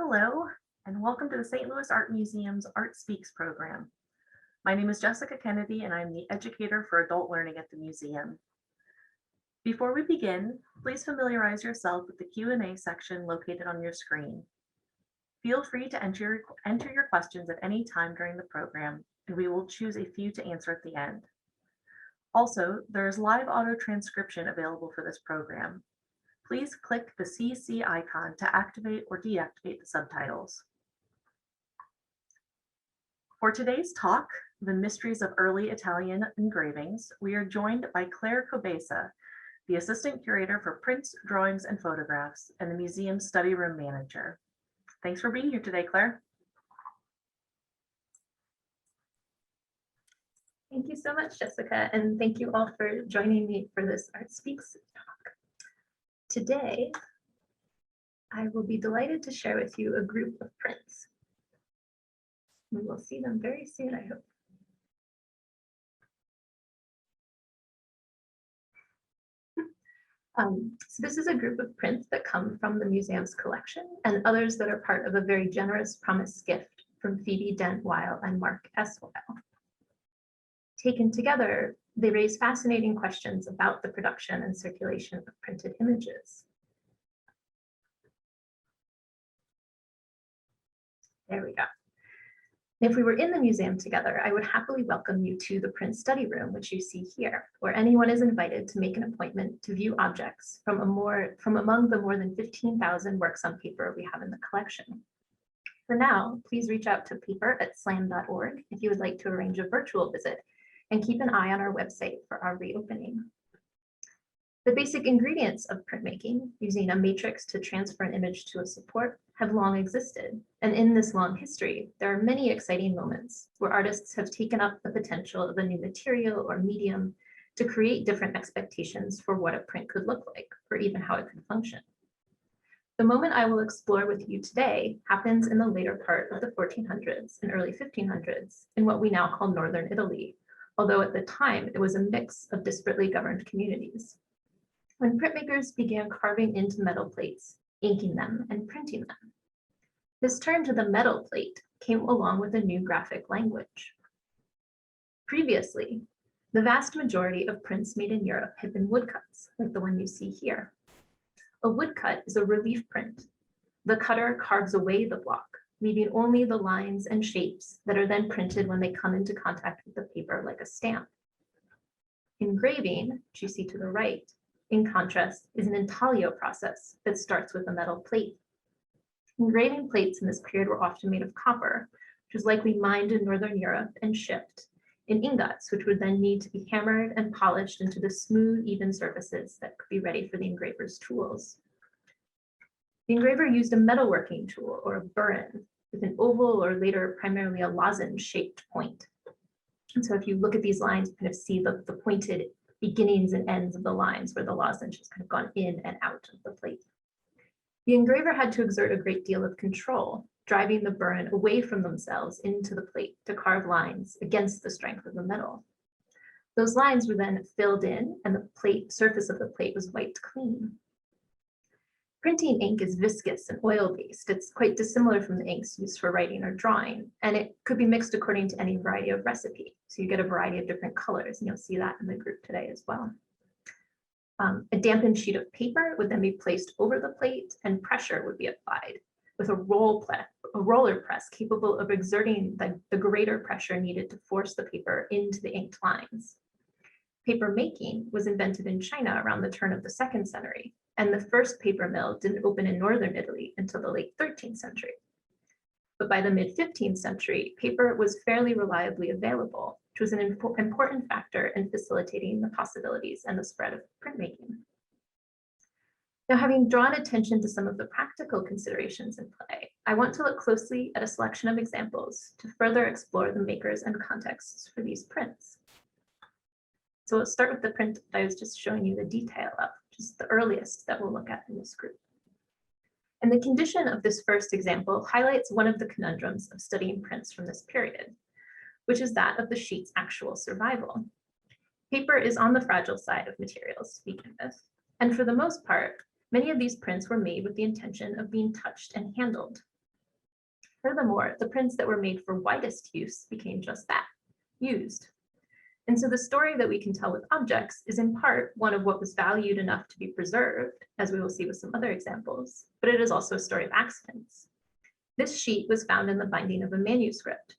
Hello, and welcome to the St. Louis Art Museum's Art Speaks program. My name is Jessica Kennedy, and I'm the educator for adult learning at the museum. Before we begin, please familiarize yourself with the Q&A section located on your screen. Feel free to enter your questions at any time during the program, and we will choose a few to answer at the end. Also, there is live auto transcription available for this program. Please click the CC icon to activate or deactivate the subtitles. For today's talk, The Mysteries of Early Italian Engravings, we are joined by Claire Cobesa, the Assistant Curator for Prints, Drawings, and Photographs, and the museum's study room manager. Thanks for being here today, Claire. Thank you so much, Jessica, and thank you all for joining me for this Art Speaks talk. Today, I will be delighted to share with you a group of prints. We will see them very soon, I hope. So this is a group of prints that come from the museum's collection and others that are part of a very generous promise gift from Phoebe Dent Weil and Mark S. Weil. Taken together, they raise fascinating questions about the production and circulation of printed images. There we go. If we were in the museum together, I would happily welcome you to the print study room, which you see here, where anyone is invited to make an appointment to view objects from among the more than 15,000 works on paper we have in the collection. For now, please reach out to paper@slam.org if you would like to arrange a virtual visit, and keep an eye on our website for our reopening. The basic ingredients of printmaking, using a matrix to transfer an image to a support, have long existed. And in this long history, there are many exciting moments where artists have taken up the potential of a new material or medium to create different expectations for what a print could look like, or even how it could function. The moment I will explore with you today happens in the later part of the 1400s and early 1500s in what we now call Northern Italy, although at the time it was a mix of disparately governed communities. When printmakers began carving into metal plates, inking them, and printing them. This turn to the metal plate came along with a new graphic language. Previously, the vast majority of prints made in Europe had been woodcuts, like the one you see here. A woodcut is a relief print. The cutter carves away the block, leaving only the lines and shapes that are then printed when they come into contact with the paper like a stamp. Engraving, which you see to the right, in contrast, is an intaglio process that starts with a metal plate. Engraving plates in this period were often made of copper, which was likely mined in Northern Europe and shipped in ingots, which would then need to be hammered and polished into the smooth, even surfaces that could be ready for the engraver's tools. The engraver used a metalworking tool, or a burin, with an oval or later primarily a lozenge-shaped point. And so if you look at these lines, you kind of see the pointed beginnings and ends of the lines where the lozenge has kind of gone in and out of the plate. The engraver had to exert a great deal of control, driving the burin away from themselves into the plate to carve lines against the strength of the metal. Those lines were then filled in and the surface of the plate was wiped clean. Printing ink is viscous and oil-based. It's quite dissimilar from the inks used for writing or drawing, and it could be mixed according to any variety of recipe. So you get a variety of different colors, and you'll see that in the group today as well. A dampened sheet of paper would then be placed over the plate, and pressure would be applied with a roller press capable of exerting the greater pressure needed to force the paper into the inked lines. Paper making was invented in China around the turn of the 2nd century, and the first paper mill didn't open in Northern Italy until the late 13th century. But by the mid-15th century, paper was fairly reliably available, which was an important factor in facilitating the possibilities and the spread of printmaking. Now, having drawn attention to some of the practical considerations in play, I want to look closely at a selection of examples to further explore the makers and contexts for these prints. So we'll start with the print that I was just showing you the detail of, which is the earliest that we'll look at in this group. And the condition of this first example highlights one of the conundrums of studying prints from this period, which is that of the sheet's actual survival. Paper is on the fragile side of materials to begin with, and for the most part, many of these prints were made with the intention of being touched and handled. Furthermore, the prints that were made for widest use became just that, used. And so the story that we can tell with objects is in part one of what was valued enough to be preserved, as we will see with some other examples, but it is also a story of accidents. This sheet was found in the binding of a manuscript,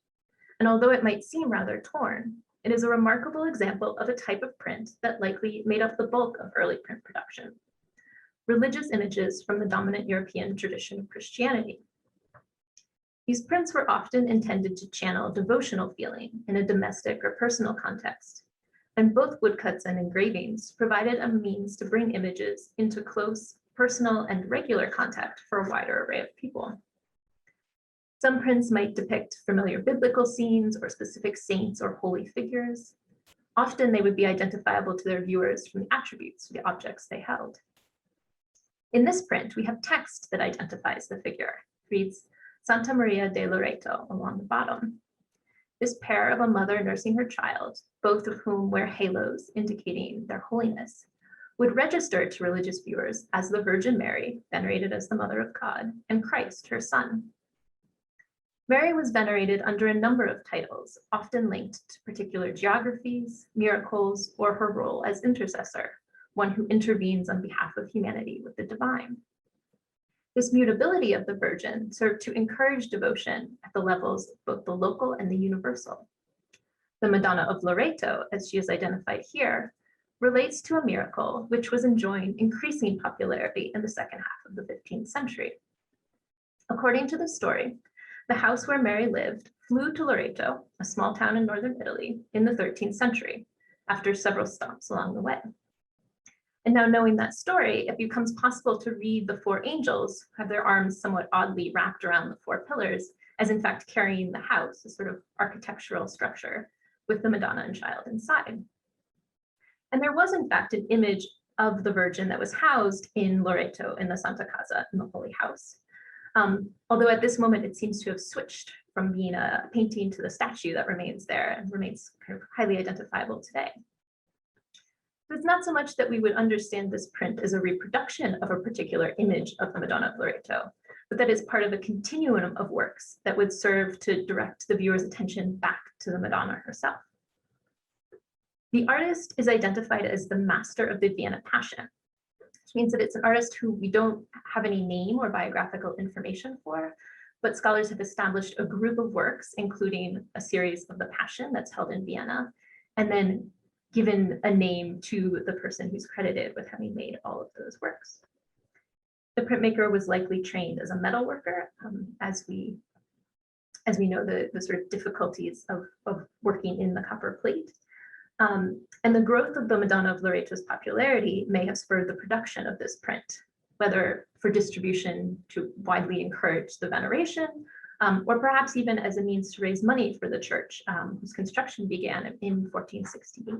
and although it might seem rather torn, it is a remarkable example of a type of print that likely made up the bulk of early print production: religious images from the dominant European tradition of Christianity. These prints were often intended to channel devotional feeling in a domestic or personal context, and both woodcuts and engravings provided a means to bring images into close, personal, and regular contact for a wider array of people. Some prints might depict familiar biblical scenes or specific saints or holy figures. Often they would be identifiable to their viewers from the attributes of the objects they held. In this print, we have text that identifies the figure. It reads, Santa Maria de Loreto along the bottom. This pair of a mother nursing her child, both of whom wear halos indicating their holiness, would register to religious viewers as the Virgin Mary, venerated as the Mother of God, and Christ, her son. Mary was venerated under a number of titles, often linked to particular geographies, miracles, or her role as intercessor, one who intervenes on behalf of humanity with the divine. This mutability of the Virgin served to encourage devotion at the levels of both the local and the universal. The Madonna of Loreto, as she is identified here, relates to a miracle which was enjoying increasing popularity in the second half of the 15th century. According to the story, the house where Mary lived flew to Loreto, a small town in northern Italy, in the 13th century, after several stops along the way. And now, knowing that story, it becomes possible to read the four angels who have their arms somewhat oddly wrapped around the four pillars, as in fact carrying the house, a sort of architectural structure, with the Madonna and Child inside. And there was in fact an image of the Virgin that was housed in Loreto in the Santa Casa, in the Holy House. Although at this moment it seems to have switched from being a painting to the statue that remains there and remains kind of highly identifiable today. It's not so much that we would understand this print as a reproduction of a particular image of the Madonna of Loreto, but that it's part of a continuum of works that would serve to direct the viewer's attention back to the Madonna herself. The artist is identified as the master of the Vienna Passion, which means that it's an artist who we don't have any name or biographical information for, but scholars have established a group of works, including a series of the Passion that's held in Vienna, and then given a name to the person who's credited with having made all of those works. The printmaker was likely trained as a metal worker, as we know the sort of difficulties of working in the copper plate. And the growth of the Madonna of Loreto's popularity may have spurred the production of this print, whether for distribution to widely encourage the veneration, or perhaps even as a means to raise money for the church, whose construction began in 1468.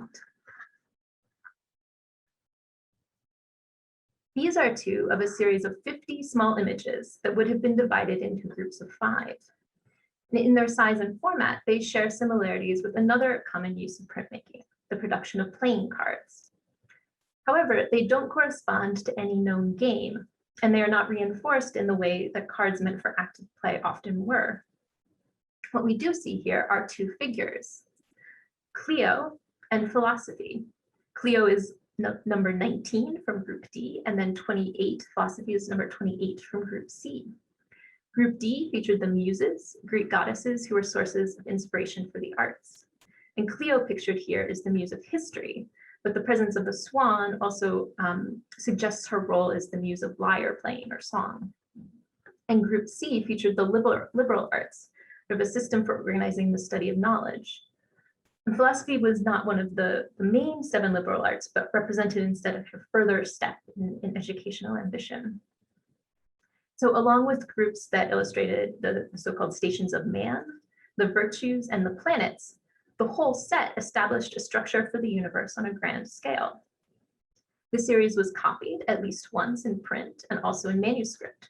These are two of a series of 50 small images that would have been divided into groups of 5. In their size and format, they share similarities with another common use of printmaking, the production of playing cards. However, they don't correspond to any known game, and they are not reinforced in the way that cards meant for active play often were. What we do see here are 2 figures, Clio and Philosophy. Clio is number 19 from Group D, and then 28, Philosophy is number 28 from Group C. Group D featured the Muses, Greek goddesses who were sources of inspiration for the arts. And Clio pictured here is the Muse of History, but the presence of the swan also suggests her role as the Muse of lyre playing or song. And Group C featured the liberal arts, sort of a system for organizing the study of knowledge. And philosophy was not one of the main 7 liberal arts, but represented instead a further step in educational ambition. So along with groups that illustrated the so-called stations of man, the virtues, and the planets, the whole set established a structure for the universe on a grand scale. The series was copied at least once in print and also in manuscript,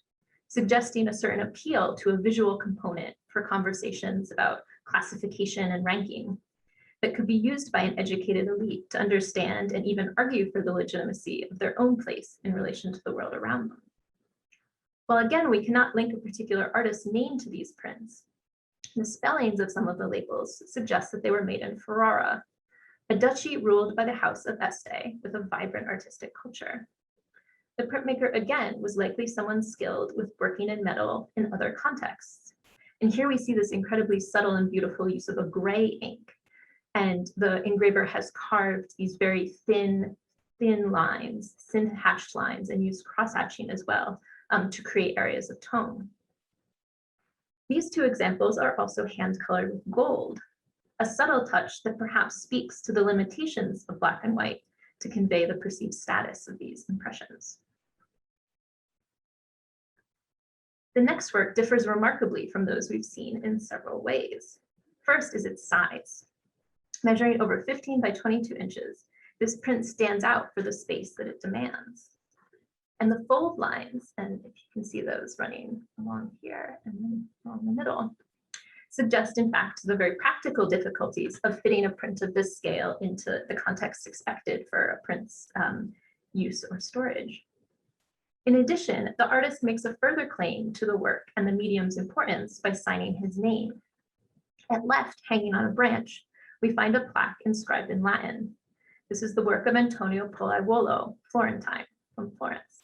suggesting a certain appeal to a visual component for conversations about classification and ranking that could be used by an educated elite to understand and even argue for the legitimacy of their own place in relation to the world around them. While again, we cannot link a particular artist's name to these prints, the spellings of some of the labels suggest that they were made in Ferrara, a duchy ruled by the House of Este with a vibrant artistic culture. The printmaker, again, was likely someone skilled with working in metal in other contexts. And here we see this incredibly subtle and beautiful use of a gray ink. And the engraver has carved these very thin lines, thin hatched lines, and used cross-hatching as well to create areas of tone. These two examples are also hand-colored with gold, a subtle touch that perhaps speaks to the limitations of black and white to convey the perceived status of these impressions. The next work differs remarkably from those we've seen in several ways. First is its size. Measuring over 15 by 22 inches, this print stands out for the space that it demands. And the fold lines, and if you can see those running along here and then along the middle, suggest in fact the very practical difficulties of fitting a print of this scale into the context expected for a print's use or storage. In addition, the artist makes a further claim to the work and the medium's importance by signing his name. At left, hanging on a branch, we find a plaque inscribed in Latin. This is the work of Antonio Pollaiuolo, Florentine, from Florence.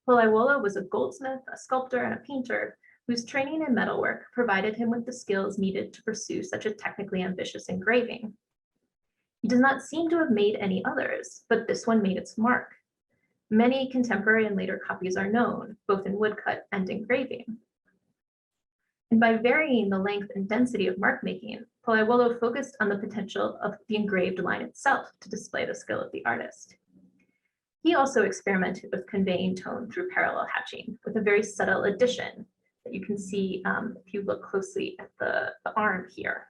Pollaiuolo was a goldsmith, a sculptor, and a painter whose training in metalwork provided him with the skills needed to pursue such a technically ambitious engraving. He does not seem to have made any others, but this one made its mark. Many contemporary and later copies are known, both in woodcut and engraving. And by varying the length and density of mark making, Pollaiuolo focused on the potential of the engraved line itself to display the skill of the artist. He also experimented with conveying tone through parallel hatching with a very subtle addition that you can see if you look closely at the arm here.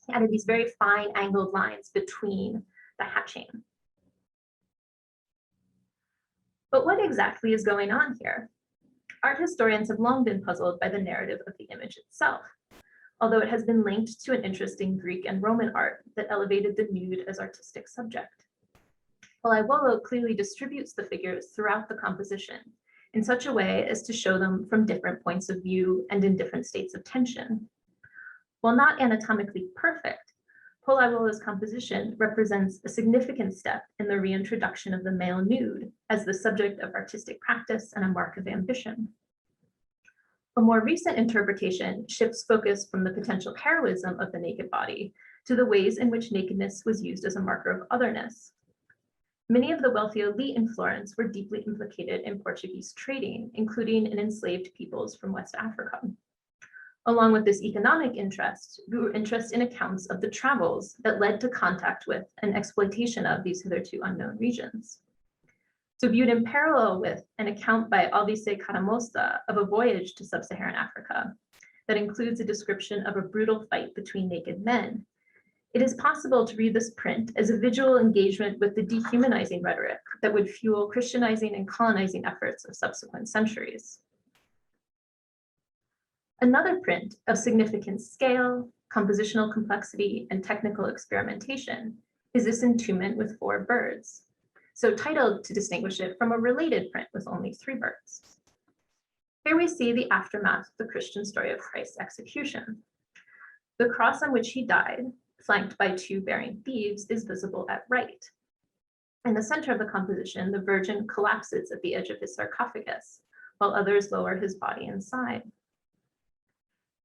He added these very fine angled lines between the hatching. But what exactly is going on here? Art historians have long been puzzled by the narrative of the image itself, although it has been linked to an interest in Greek and Roman art that elevated the nude as artistic subject. Pollaiuolo clearly distributes the figures throughout the composition in such a way as to show them from different points of view and in different states of tension. While not anatomically perfect, Pollaiuolo's composition represents a significant step in the reintroduction of the male nude as the subject of artistic practice and a mark of ambition. A more recent interpretation shifts focus from the potential heroism of the naked body to the ways in which nakedness was used as a marker of otherness. Many of the wealthy elite in Florence were deeply implicated in Portuguese trading, including in enslaved peoples from West Africa. Along with this economic interest, grew interest in accounts of the travels that led to contact with and exploitation of these hitherto unknown regions. So viewed in parallel with an account by Alvise Caramosta of a voyage to sub-Saharan Africa that includes a description of a brutal fight between naked men, it is possible to read this print as a visual engagement with the dehumanizing rhetoric that would fuel Christianizing and colonizing efforts of subsequent centuries. Another print of significant scale, compositional complexity, and technical experimentation is this entombment with 4 birds, so titled to distinguish it from a related print with only 3 birds. Here we see the aftermath of the Christian story of Christ's execution. The cross on which he died, flanked by 2 bearing thieves, is visible at right. In the center of the composition, the Virgin collapses at the edge of his sarcophagus, while others lower his body inside.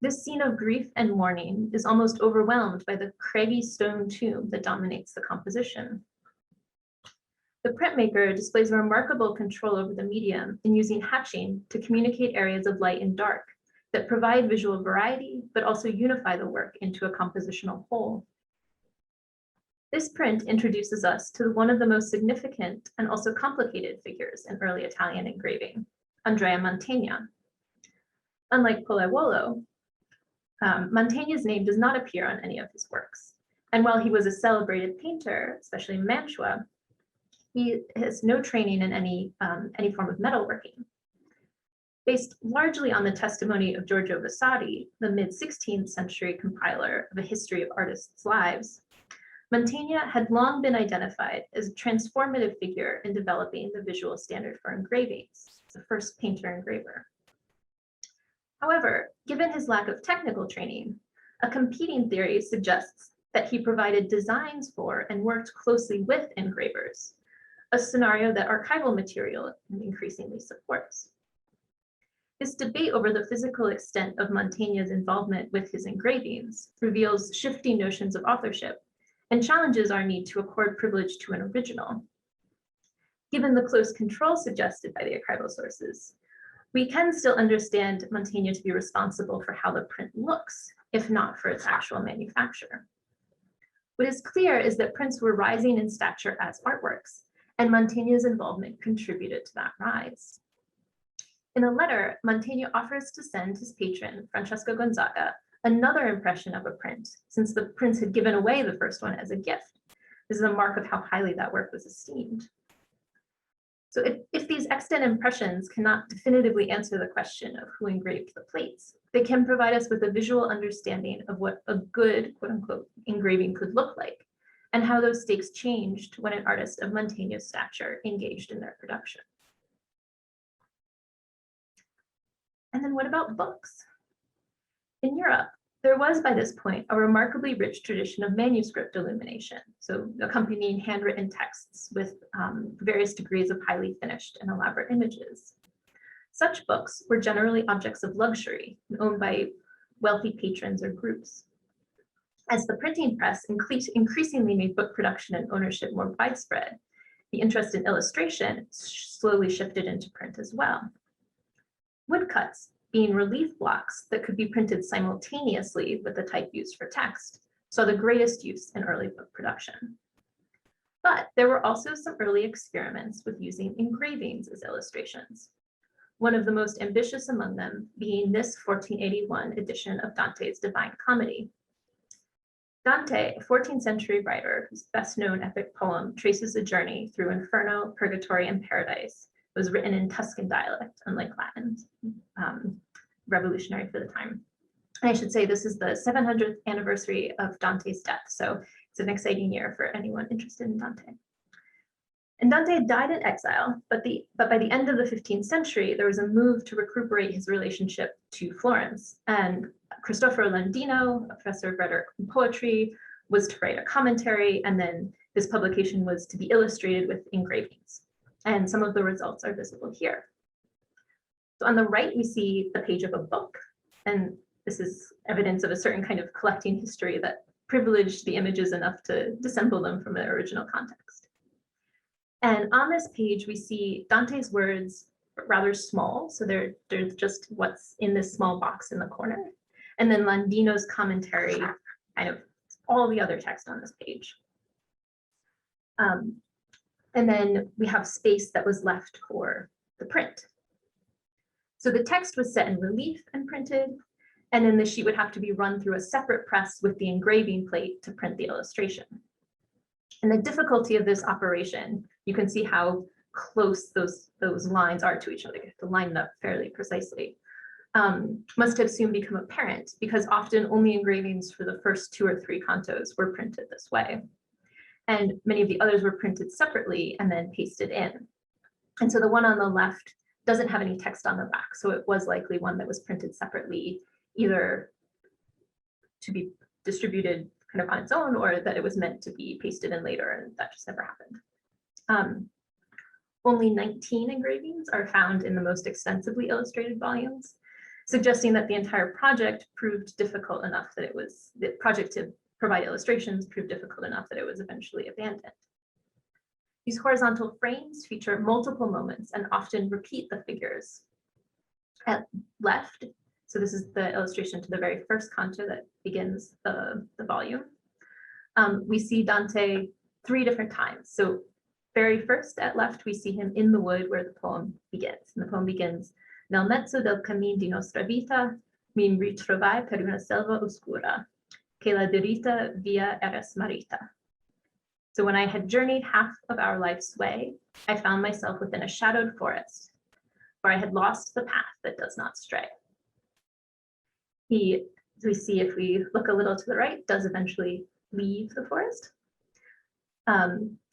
This scene of grief and mourning is almost overwhelmed by the craggy stone tomb that dominates the composition. The printmaker displays remarkable control over the medium in using hatching to communicate areas of light and dark that provide visual variety, but also unify the work into a compositional whole. This print introduces us to one of the most significant and also complicated figures in early Italian engraving, Andrea Mantegna. Unlike Pollaiuolo, Mantegna's name does not appear on any of his works. And while he was a celebrated painter, especially in Mantua, he has no training in any form of metalworking. Based largely on the testimony of Giorgio Vasari, the mid-16th century compiler of a history of artists' lives, Mantegna had long been identified as a transformative figure in developing the visual standard for engravings. the first painter engraver. However, given his lack of technical training, a competing theory suggests that he provided designs for and worked closely with engravers, a scenario that archival material increasingly supports. This debate over the physical extent of Mantegna's involvement with his engravings reveals shifting notions of authorship and challenges our need to accord privilege to an original. Given the close control suggested by the archival sources, we can still understand Mantegna to be responsible for how the print looks, if not for its actual manufacture. What is clear is that prints were rising in stature as artworks, and Mantegna's involvement contributed to that rise. In a letter, Mantegna offers to send his patron, Francesco Gonzaga, another impression of a print, since the prince had given away the first one as a gift. This is a mark of how highly that work was esteemed. So if these extant impressions cannot definitively answer the question of who engraved the plates, they can provide us with a visual understanding of what a good, quote unquote, engraving could look like, and how those stakes changed when an artist of Mantegna's stature engaged in their production. And then what about books? In Europe, there was by this point a remarkably rich tradition of manuscript illumination, so accompanying handwritten texts with various degrees of highly finished and elaborate images. Such books were generally objects of luxury and owned by wealthy patrons or groups. As the printing press increasingly made book production and ownership more widespread, the interest in illustration slowly shifted into print as well. Woodcuts, being relief blocks that could be printed simultaneously with the type used for text, saw the greatest use in early book production. But there were also some early experiments with using engravings as illustrations, one of the most ambitious among them being this 1481 edition of Dante's Divine Comedy. Dante, a 14th century writer whose best known epic poem traces a journey through Inferno, Purgatory, and Paradise, was written in Tuscan dialect, unlike Latin, revolutionary for the time. And I should say this is the 700th anniversary of Dante's death, so it's an exciting year for anyone interested in Dante. And Dante died in exile, but by the end of the 15th century, there was a move to recuperate his relationship to Florence. And Cristoforo Landino, a professor of rhetoric and poetry, was to write a commentary, and then this publication was to be illustrated with engravings. And some of the results are visible here. So on the right, we see the page of a book, and this is evidence of a certain kind of collecting history that privileged the images enough to dissemble them from their original context. And on this page, we see Dante's words rather small, so they're just what's in this small box in the corner, and then Landino's commentary, kind of all the other text on this page. And then we have space that was left for the print. So the text was set in relief and printed, and then the sheet would have to be run through a separate press with the engraving plate to print the illustration. And the difficulty of this operation, you can see how close those lines are to each other. You have to line them up fairly precisely. Must have soon become apparent because often only engravings for the first 2 or 3 cantos were printed this way. And many of the others were printed separately and then pasted in. And so the one on the left doesn't have any text on the back. So it was likely one that was printed separately, either to be distributed kind of on its own, or that it was meant to be pasted in later, and that just never happened. Only 19 engravings are found in the most extensively illustrated volumes, suggesting that the entire project proved difficult enough that the project to provide illustrations proved difficult enough that it was eventually abandoned. These horizontal frames feature multiple moments and often repeat the figures. At left, so this is the illustration to the very first canto that begins the volume. We see Dante 3 different times. So very first at left, we see him in the wood where the poem begins. And the poem begins, "Nel mezzo del cammin di nostra vita, mi ritrovai per una selva oscura, che la diritta via era smarrita." So when I had journeyed half of our life's way, I found myself within a shadowed forest, where I had lost the path that does not stray. He, as we see if we look a little to the right, does eventually leave the forest.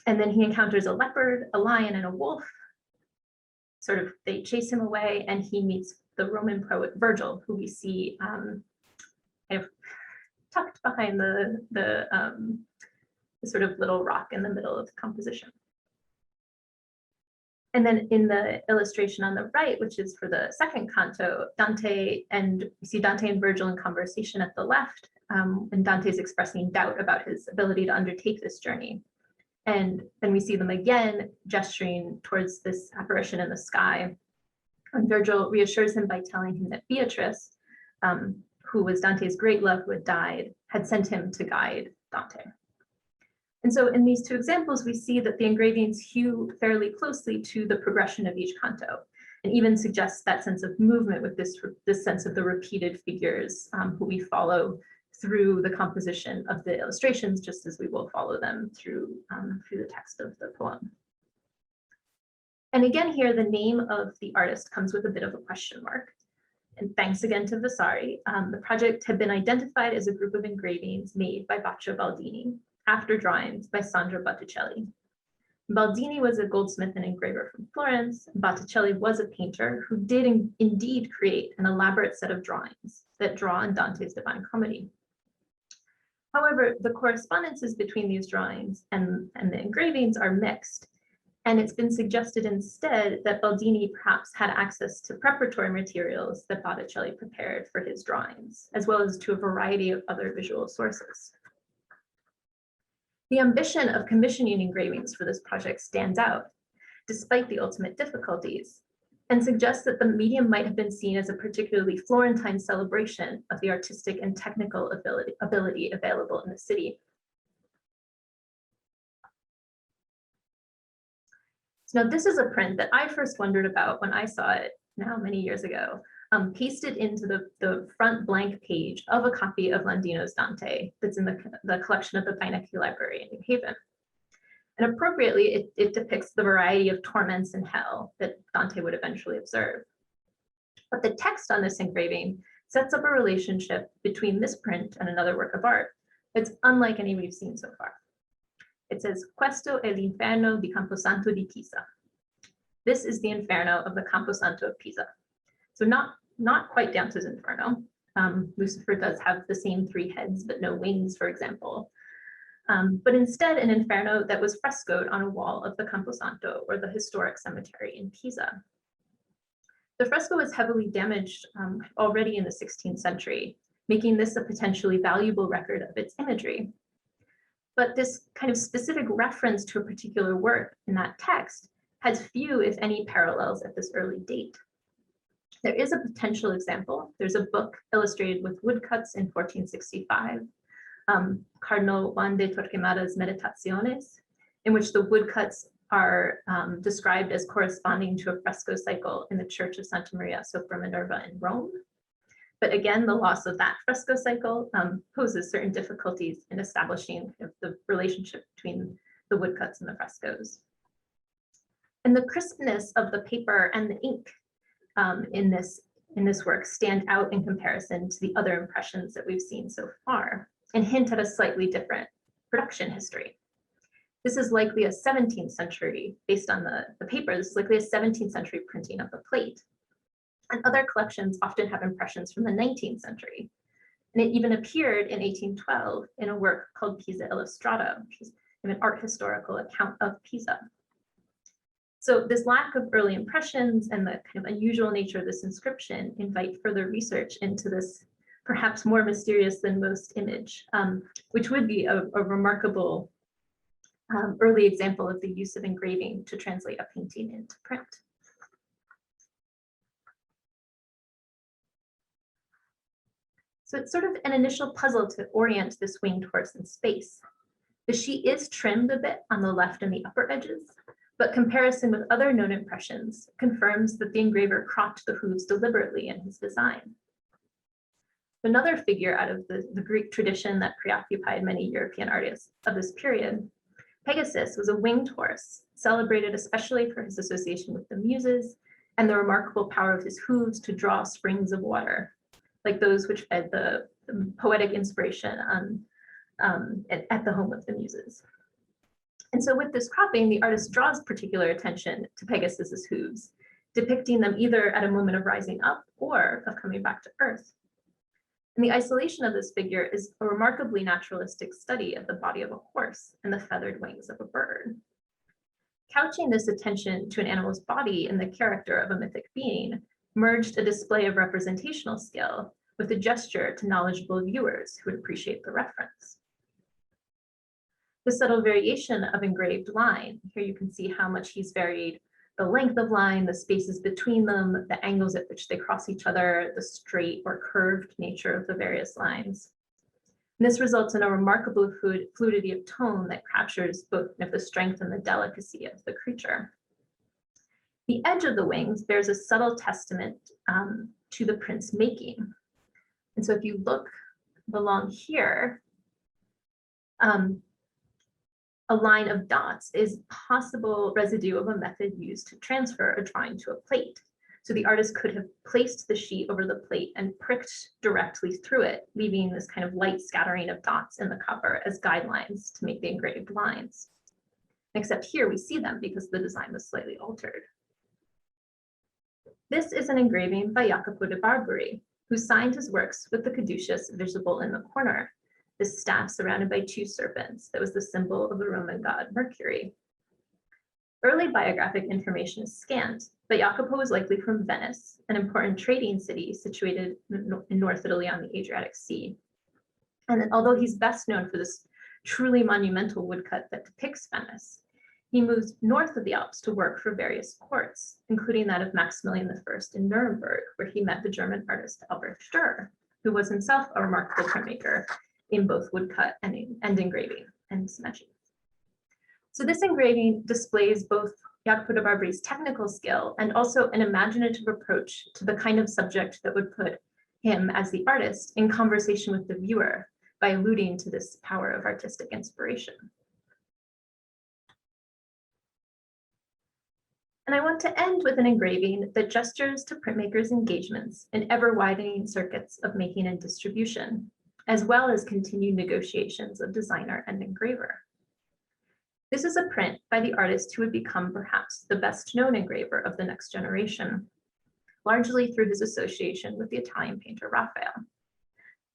And then he encounters a leopard, a lion, and a wolf. they chase him away, and he meets the Roman poet Virgil, who we see kind of tucked behind the sort of little rock in the middle of the composition. And then in the illustration on the right, which is for the second canto, we see Dante and Virgil in conversation at the left, and Dante's expressing doubt about his ability to undertake this journey. And then we see them again gesturing towards this apparition in the sky. And Virgil reassures him by telling him that Beatrice, who was Dante's great love who had died, had sent him to guide Dante. And so in these two examples, we see that the engravings hew fairly closely to the progression of each canto, and even suggest that sense of movement with this sense of the repeated figures who we follow through the composition of the illustrations, just as we will follow them through the text of the poem. And again here, the name of the artist comes with a bit of a question mark. And thanks again to Vasari, the project had been identified as a group of engravings made by Baccio Baldini after drawings by Sandro Botticelli. Baldini was a goldsmith and engraver from Florence. Botticelli was a painter who did indeed create an elaborate set of drawings that draw on Dante's Divine Comedy. However, the correspondences between these drawings and the engravings are mixed, and it's been suggested instead that Baldini perhaps had access to preparatory materials that Botticelli prepared for his drawings, as well as to a variety of other visual sources. The ambition of commissioning engravings for this project stands out, despite the ultimate difficulties, and suggests that the medium might have been seen as a particularly Florentine celebration of the artistic and technical ability available in the city. So now this is a print that I first wondered about when I saw it now many years ago, pasted into the front blank page of a copy of Landino's Dante that's in the collection of the Beinecke Library in New Haven. And appropriately, it depicts the variety of torments in hell that Dante would eventually observe. But the text on this engraving sets up a relationship between this print and another work of art that's unlike any we've seen so far. It says, "Questo è l'inferno di Camposanto di Pisa." This is the Inferno of the Camposanto of Pisa. So not quite Dante's Inferno. Lucifer does have the same 3 heads, but no wings, for example. But instead an Inferno that was frescoed on a wall of the Camposanto, or the historic cemetery in Pisa. The fresco was heavily damaged already in the 16th century, making this a potentially valuable record of its imagery. But this kind of specific reference to a particular work in that text has few, if any, parallels at this early date. There is a potential example. There's a book illustrated with woodcuts in 1465, Cardinal Juan de Torquemada's Meditaciones, in which the woodcuts are described as corresponding to a fresco cycle in the Church of Santa Maria sopra Minerva in Rome. But again, the loss of that fresco cycle poses certain difficulties in establishing the relationship between the woodcuts and the frescoes. And the crispness of the paper and the ink in this work stand out in comparison to the other impressions that we've seen so far, and hint at a slightly different production history. This is likely a 17th century, based on the paper, this is likely a 17th century printing of the plate. And other collections often have impressions from the 19th century. And it even appeared in 1812 in a work called Pisa Illustrata, which is an art historical account of Pisa. So this lack of early impressions and the kind of unusual nature of this inscription invite further research into this perhaps more mysterious than most image, which would be a remarkable early example of the use of engraving to translate a painting into print. So it's sort of an initial puzzle to orient this winged horse in space. The sheet is trimmed a bit on the left and the upper edges, but comparison with other known impressions confirms that the engraver cropped the hooves deliberately in his design. Another figure out of the Greek tradition that preoccupied many European artists of this period, Pegasus was a winged horse, celebrated especially for his association with the Muses and the remarkable power of his hooves to draw springs of water, like those which fed the poetic inspiration at the home of the Muses. And so with this cropping, the artist draws particular attention to Pegasus's hooves, depicting them either at a moment of rising up or of coming back to Earth. And the isolation of this figure is a remarkably naturalistic study of the body of a horse and the feathered wings of a bird. Couching this attention to an animal's body in the character of a mythic being merged a display of representational skill with a gesture to knowledgeable viewers who would appreciate the reference. The subtle variation of engraved line, here you can see how much he's varied the length of line, the spaces between them, the angles at which they cross each other, the straight or curved nature of the various lines. And this results in a remarkable fluidity of tone that captures both the strength and the delicacy of the creature. The edge of the wings bears a subtle testament to the print's making. And so if you look along here, a line of dots is possible residue of a method used to transfer a drawing to a plate. So the artist could have placed the sheet over the plate and pricked directly through it, leaving this kind of light scattering of dots in the cover as guidelines to make the engraved lines. Except here we see them because the design was slightly altered. This is an engraving by Jacopo de Barbari, who signed his works with the caduceus visible in the corner, this staff surrounded by two serpents that was the symbol of the Roman god Mercury. Early biographic information is scant, but Jacopo was likely from Venice, an important trading city situated in North Italy on the Adriatic Sea. And although he's best known for this truly monumental woodcut that depicts Venice, he moved north of the Alps to work for various courts, including that of Maximilian I in Nuremberg, where he met the German artist Albert Stuer, who was himself a remarkable printmaker in both woodcut and engraving and smudging. So this engraving displays both Jacopo de Barbari's technical skill and also an imaginative approach to the kind of subject that would put him as the artist in conversation with the viewer by alluding to this power of artistic inspiration. And I want to end with an engraving that gestures to printmakers' engagements in ever-widening circuits of making and distribution, as well as continued negotiations of designer and engraver. This is a print by the artist who would become perhaps the best known engraver of the next generation, largely through his association with the Italian painter Raphael.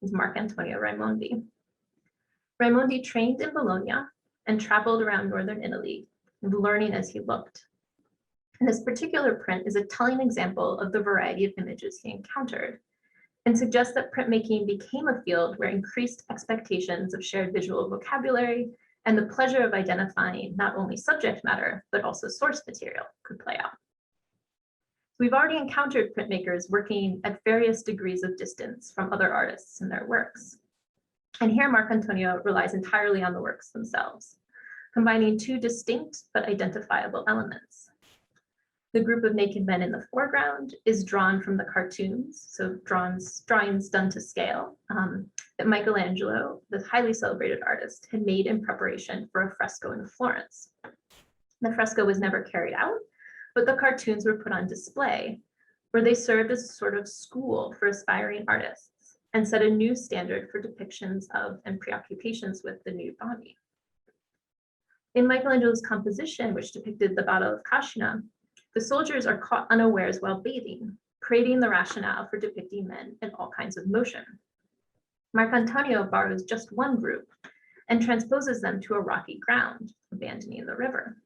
It's Marcantonio Raimondi. Raimondi trained in Bologna and traveled around northern Italy, learning as he looked. And this particular print is a telling example of the variety of images he encountered, and suggests that printmaking became a field where increased expectations of shared visual vocabulary and the pleasure of identifying not only subject matter, but also source material could play out. We've already encountered printmakers working at various degrees of distance from other artists and their works. And here Marcantonio relies entirely on the works themselves, combining two distinct but identifiable elements. The group of naked men in the foreground is drawn from the cartoons, so drawings done to scale, that Michelangelo, the highly celebrated artist, had made in preparation for a fresco in Florence. The fresco was never carried out, but the cartoons were put on display, where they served as a sort of school for aspiring artists and set a new standard for depictions of and preoccupations with the nude body. In Michelangelo's composition, which depicted the Battle of Cascina, the soldiers are caught unawares while bathing, creating the rationale for depicting men in all kinds of motion. Marcantonio borrows just one group and transposes them to a rocky ground, abandoning the river.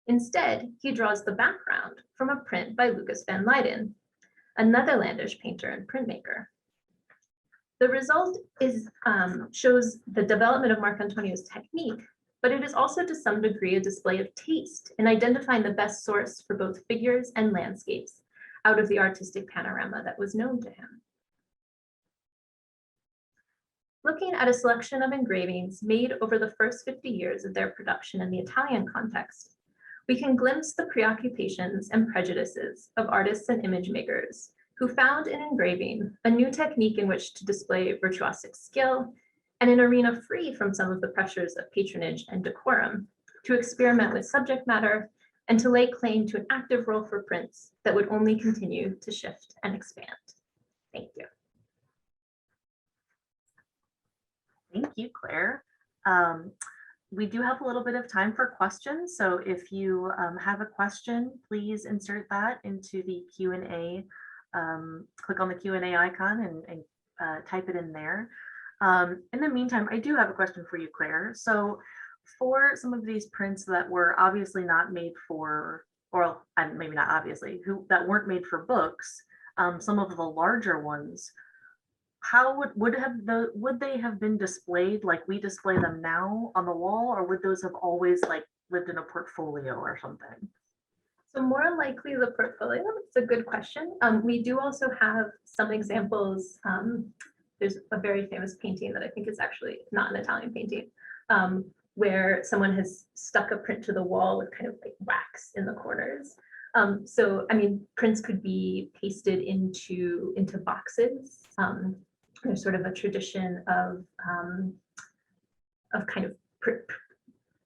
Instead, he draws the background from a print by Lucas van Leyden, a Netherlandish painter and printmaker. The result shows the development of Marcantonio's technique, but it is also to some degree a display of taste in identifying the best source for both figures and landscapes out of the artistic panorama that was known to him. Looking at a selection of engravings made over the first 50 years of their production in the Italian context, we can glimpse the preoccupations and prejudices of artists and image makers who found in engraving a new technique in which to display virtuosic skill and an arena free from some of the pressures of patronage and decorum, to experiment with subject matter and to lay claim to an active role for prints that would only continue to shift and expand. Thank you. Thank you, Claire. we do have a little bit of time for questions. So if you have a question, please insert that into the Q&A. Click on the Q&A icon and type it in there. In the meantime, I do have a question for you, Claire. So for some of these prints that were obviously not made for, or maybe not obviously, that weren't made for books, some of the larger ones, how would they have been displayed like we display them now on the wall, or would those have always like lived in a portfolio or something? So more likely the portfolio. It's a good question. We do also have some examples. There's a very famous painting that I think is actually not an Italian painting, where someone has stuck a print to the wall with kind of like wax in the corners. So I mean, prints could be pasted into boxes. There's sort of a tradition of kind of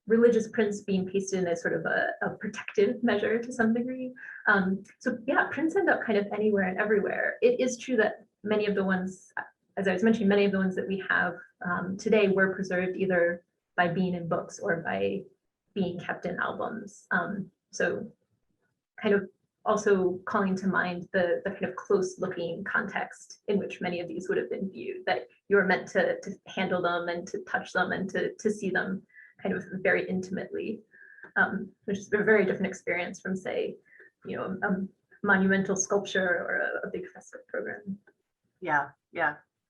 religious prints being pasted in as sort of a protective measure to some degree. So yeah, prints end up kind of anywhere and everywhere. It is true that many of the ones, as I was mentioning, many of the ones that we have today were preserved either by being in books or by being kept in albums. So kind of also calling to mind the kind of close looking context in which many of these would have been viewed, that you were meant to handle them and to touch them and to see them kind of very intimately, which is a very different experience from, say, you know, a monumental sculpture or a big fresco program. Yeah,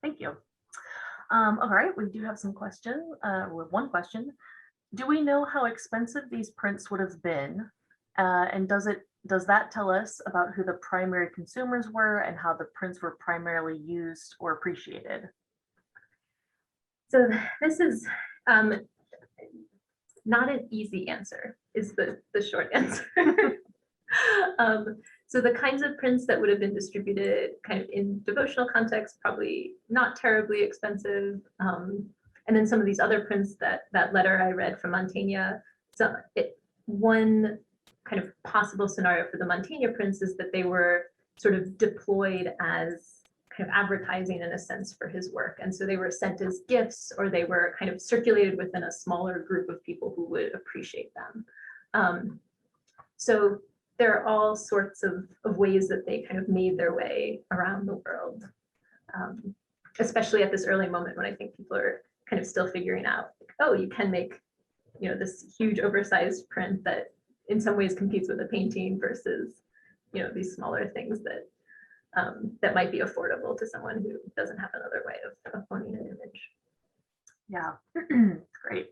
thank you. All right, we do have some questions. With one question, do we know how expensive these prints would have been? And does that tell us about who the primary consumers were and how the prints were primarily used or appreciated? So this is not an easy answer, is the short answer. So the kinds of prints that would have been distributed kind of in devotional context, probably not terribly expensive. And then some of these other prints, that letter I read from Mantegna, so one kind of possible scenario for the Mantegna prints is that they were sort of deployed as kind of advertising in a sense for his work. And so they were sent as gifts, or they were kind of circulated within a smaller group of people who would appreciate them. So there are all sorts of ways that they kind of made their way around the world, especially at this early moment when I think people are kind of still figuring out, like, oh, you can make, you know, this huge oversized print that in some ways competes with a painting versus, you know, these smaller things that that might be affordable to someone who doesn't have another way of owning an image. Yeah, great.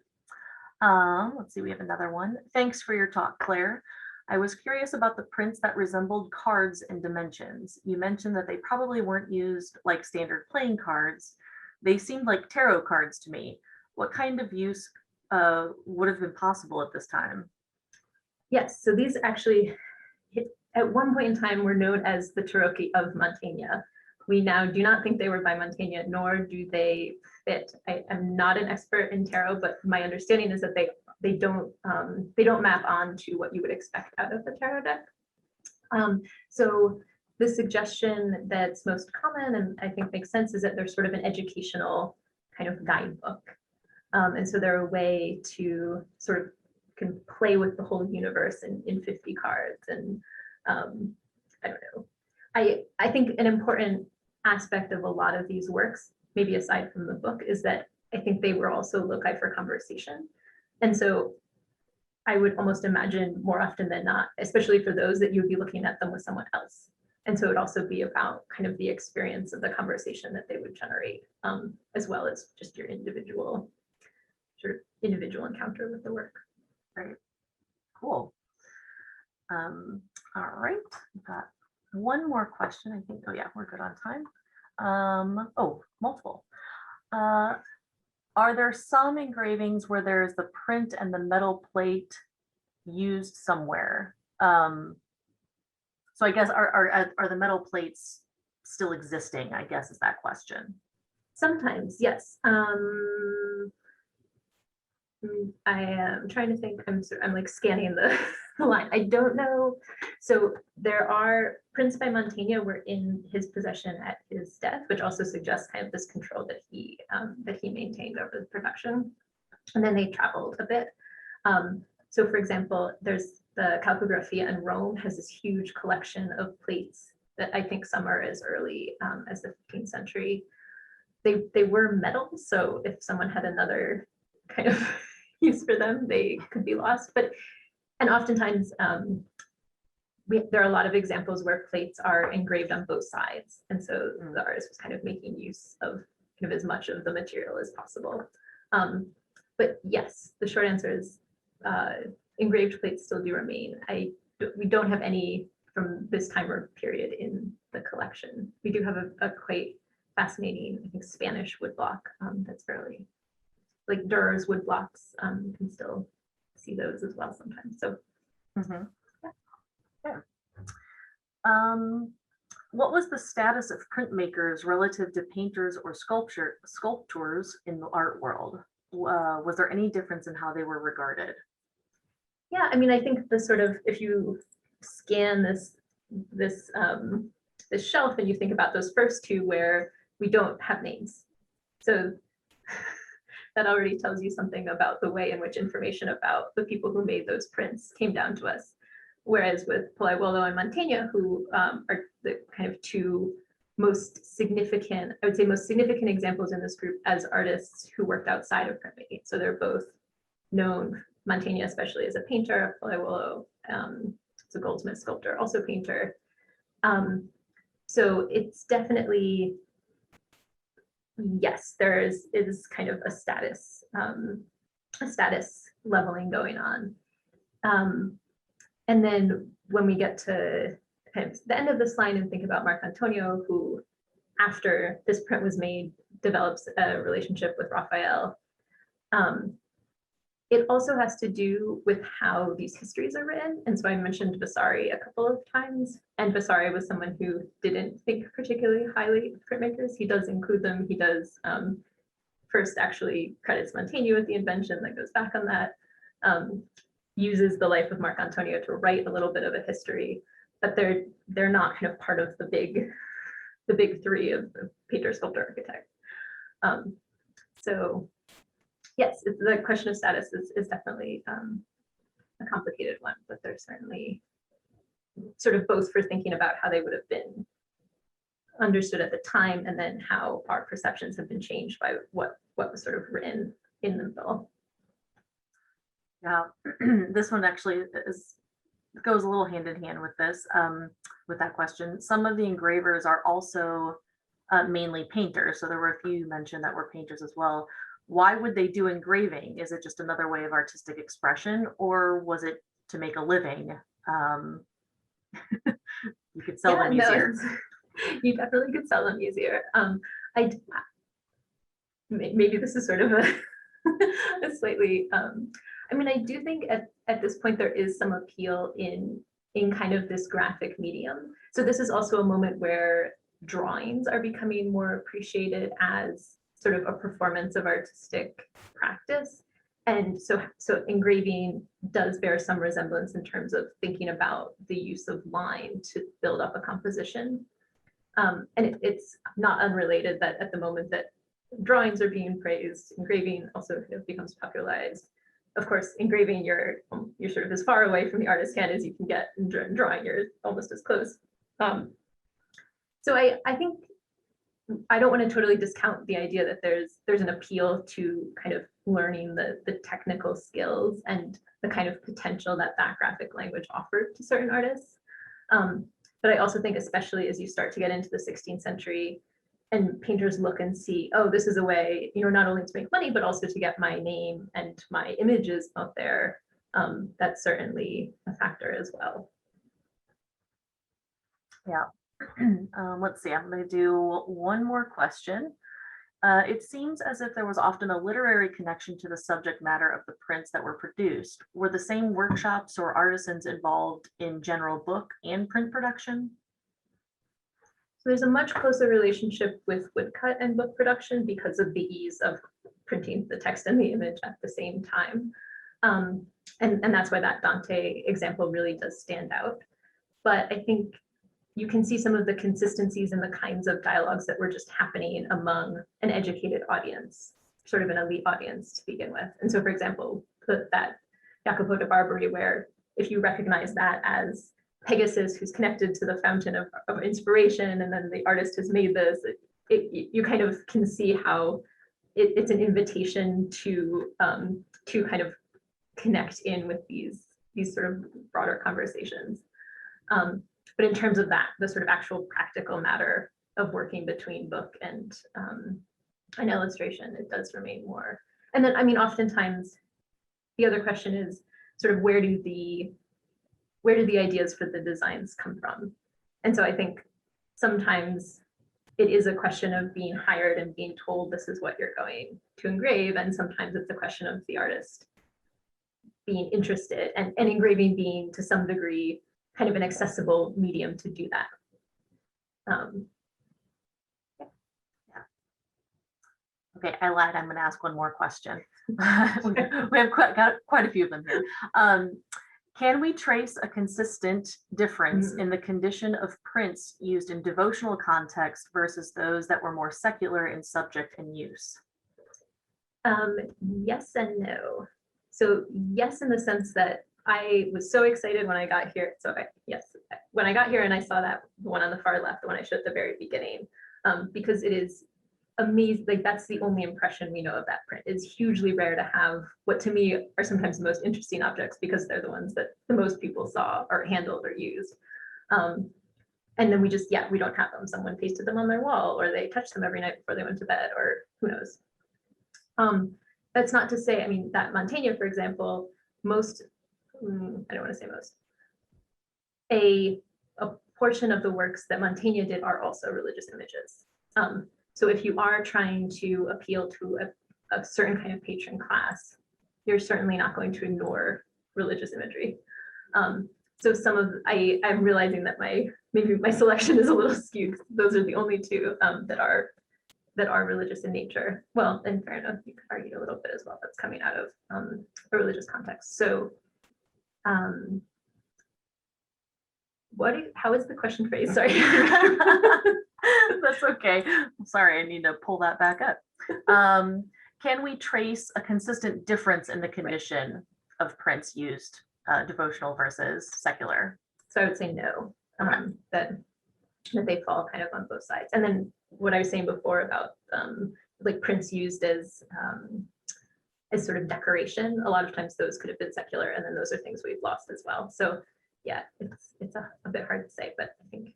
Let's see, we have another one. Thanks for your talk, Claire. I was curious about the prints that resembled cards in dimensions. You mentioned that they probably weren't used like standard playing cards. They seemed like tarot cards to me. What kind of use would have been possible at this time? Yes, so these actually, at one point in time, were known as the Tarocchi of Mantegna. We now do not think they were by Mantegna, nor do they fit. I am not an expert in tarot, but my understanding is that they don't map on to what you would expect out of the tarot deck. So the suggestion that's most common, and I think makes sense, is that they're sort of an educational kind of guidebook. And so they're a way to sort of can play with the whole universe in 50 cards. And I don't know. I think an important aspect of a lot of these works, maybe aside from the book, is that I think they were also loci for conversation. And so I would almost imagine more often than not, especially for those, that you would be looking at them with someone else. And so it would also be about kind of the experience of the conversation that they would generate, as well as just your individual encounter with the work. Right. Cool. All right, we've got one more question, I think. Oh yeah, we're good on time. Oh, multiple. Are there some engravings where there's the print and the metal plate used somewhere? So I guess are the metal plates still existing, I guess is that question. Sometimes, yes. I am trying to think. I'm like scanning the line. I don't know. So there are prints by Mantegna were in his possession at his death, which also suggests kind of this control that he maintained over the production. and then they traveled a bit. So for example, there's the Calcografia in Rome has this huge collection of plates that I think some are as early as the 15th century. They were metal, so if someone had another kind of use for them, they could be lost. And oftentimes there are a lot of examples where plates are engraved on both sides, and so the artist was kind of making use of kind of as much of the material as possible. But yes, the short answer is engraved plates still do remain. We don't have any from this time or period in the collection. We do have a quite fascinating, I think, Spanish woodblock that's fairly, like Durer's woodblocks, you can still see those as well sometimes. So, yeah. What was the status of printmakers relative to painters or sculptors in the art world? Was there any difference in how they were regarded? Yeah, I mean, I think the sort of, if you scan this shelf and you think about those first two where we don't have names. So that already tells you something about the way in which information about the people who made those prints came down to us. Whereas with Polaiuolo and Mantegna, who are the kind of two most significant, I would say most significant examples in this group as artists who worked outside of printmaking. So they're both known, Mantegna especially as a painter, Polaiuolo as a goldsmith sculptor, also painter. So it's definitely, yes, there is kind of a status leveling going on. And then when we get to kind of the end of this line and think about Marcantonio, who after this print was made, develops a relationship with Raphael. It also has to do with how these histories are written. And so I mentioned Vasari a couple of times, and Vasari was someone who didn't think particularly highly of printmakers. He does include them. He does first actually credits Mantegna with the invention that goes back on that, uses the life of Marcantonio to write a little bit of a history, but they're not kind of part of the big three of the painter, sculptor, architect. So yes, the question of status is definitely a complicated one, but there's certainly sort of both for thinking about how they would have been understood at the time, and then how our perceptions have been changed by what was sort of written in the bill. Yeah, this one actually goes a little hand in hand with this, with that question. Some of the engravers are also mainly painters, so there were a few you mentioned that were painters as well. Why would they do engraving? Is it just another way of artistic expression, or was it to make a living? You could sell them easier. You definitely could sell them easier. Maybe this is sort of a slightly, I mean, I do think at this point there is some appeal in kind of this graphic medium. So this is also a moment where drawings are becoming more appreciated as sort of a performance of artistic practice. And so engraving does bear some resemblance in terms of thinking about the use of line to build up a composition. And it's not unrelated that at the moment that drawings are being praised, engraving also kind of becomes popularized. Of course, engraving, you're sort of as far away from the artist's hand as you can get, and drawing, you're almost as close. So I think I don't want to totally discount the idea that there's an appeal to kind of learning the technical skills and the kind of potential that graphic language offered to certain artists. But I also think, especially as you start to get into the 16th century and painters look and see, oh, this is a way, not only to make money, but also to get my name and my images out there. That's certainly a factor as well. Yeah. Let's see, I'm going to do one more question. It seems as if there was often a literary connection to the subject matter of the prints that were produced. Were the same workshops or artisans involved in general book and print production? So there's a much closer relationship with woodcut and book production because of the ease of printing the text and the image at the same time. And that's why that Dante example really does stand out. But I think you can see some of the consistencies in the kinds of dialogues that were just happening among an educated audience. sort of an elite audience to begin with. And so, for example, that Jacopo de Barbary, where if you recognize that as Pegasus, who's connected to the fountain of inspiration, and then the artist has made this, you kind of can see how it's an invitation to kind of connect in with these sort of broader conversations. But in terms of that, the sort of actual practical matter of working between book and illustration, it does remain more. And then, I mean, oftentimes the other question is sort of where do the ideas for the designs come from? And so I think sometimes it is a question of being hired and being told this is what you're going to engrave. And sometimes it's a question of the artist being interested and engraving being to some degree kind of an accessible medium to do that. Okay, I lied. I'm going to ask one more question. We have got quite a few of them here. Can we trace a consistent difference in the condition of prints used in devotional context versus those that were more secular in subject and use? Yes and no. So yes, in the sense that I was so excited when I got here. So yes, when I got here and I saw that one on the far left, the one I showed at the very beginning, because it is amazing. Like that's the only impression we know of that print. It's hugely rare to have what to me are sometimes the most interesting objects because they're the ones that the most people saw or handled or used. And then we don't have them. Someone pasted them on their wall or they touched them every night before they went to bed or who knows. That's not to say, I mean, that Mantegna, for example, I don't want to say most, a portion of the works that Mantegna did are also religious images. So if you are trying to appeal to a certain kind of patron class, you're certainly not going to ignore religious imagery. So I'm realizing that maybe my selection is a little skewed. Those are the only two that are religious in nature. Well, and fair enough, you could argue a little bit as well. That's coming out of a religious context. So, how is the question phrased? Sorry. That's okay. I'm sorry, I need to pull that back up. Can we trace a consistent difference in the condition of prints used, devotional versus secular? So I would say no, that they fall kind of on both sides. And then what I was saying before about like prints used as sort of decoration, a lot of times those could have been secular, and then those are things we've lost as well. So yeah, it's a bit hard to say, but I think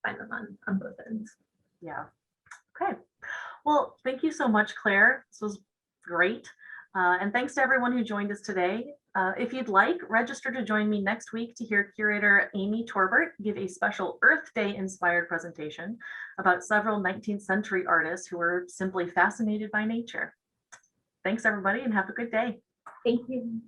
find them on both ends. Yeah. Okay. Well, thank you so much, Claire. This was great. And thanks to everyone who joined us today. If you'd like, register to join me next week to hear curator Amy Torbert give a special Earth Day inspired presentation about several 19th century artists who were simply fascinated by nature. Thanks, everybody, and have a good day. Thank you.